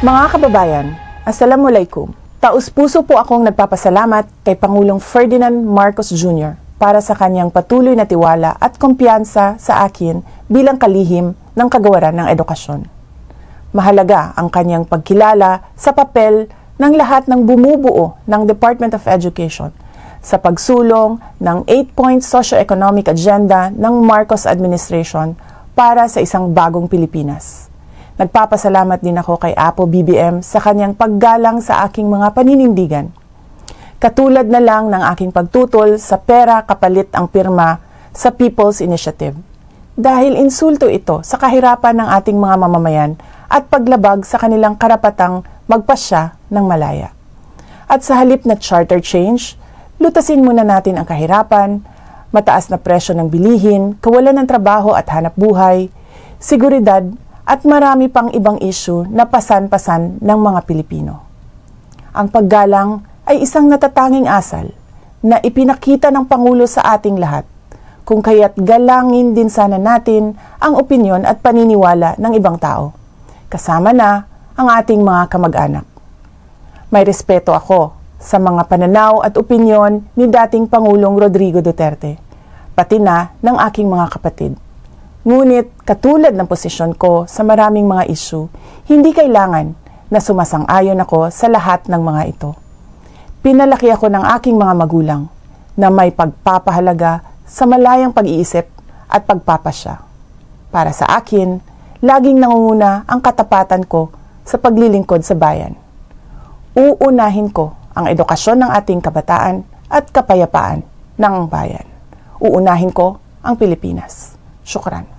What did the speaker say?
Mga kababayan, Assalamualaikum. Taus-puso po akong nagpapasalamat kay Pangulong Ferdinand Marcos Jr. para sa kanyang patuloy na tiwala at kumpiyansa sa akin bilang kalihim ng kagawaran ng edukasyon. Mahalaga ang kanyang pagkilala sa papel ng lahat ng bumubuo ng Department of Education sa pagsulong ng 8-point socio-economic agenda ng Marcos administration para sa isang bagong Pilipinas. Nagpapasalamat din ako kay Apo BBM sa kanyang paggalang sa aking mga paninindigan. Katulad na lang ng aking pagtutol sa pera kapalit ang pirma sa People's Initiative. Dahil insulto ito sa kahirapan ng ating mga mamamayan at paglabag sa kanilang karapatang magpasya ng malaya. At sa halip na charter change, lutasin muna natin ang kahirapan, mataas na presyo ng bilihin, kawalan ng trabaho at hanap buhay, seguridad, at marami pang ibang issue na pasan-pasan ng mga Pilipino. Ang paggalang ay isang natatanging asal na ipinakita ng Pangulo sa ating lahat, kung kaya't galangin din sana natin ang opinyon at paniniwala ng ibang tao, kasama na ang ating mga kamag-anak. May respeto ako sa mga pananaw at opinyon ni dating Pangulong Rodrigo Duterte, pati na ng aking mga kapatid. Ngunit katulad ng posisyon ko sa maraming mga issue, hindi kailangan na sumasang-ayon ako sa lahat ng mga ito. Pinalaki ako ng aking mga magulang na may pagpapahalaga sa malayang pag-iisip at pagpapasya. Para sa akin, laging nangunguna ang katapatan ko sa paglilingkod sa bayan. Uunahin ko ang edukasyon ng ating kabataan at kapayapaan ng bayan. Uunahin ko ang Pilipinas. Syukran.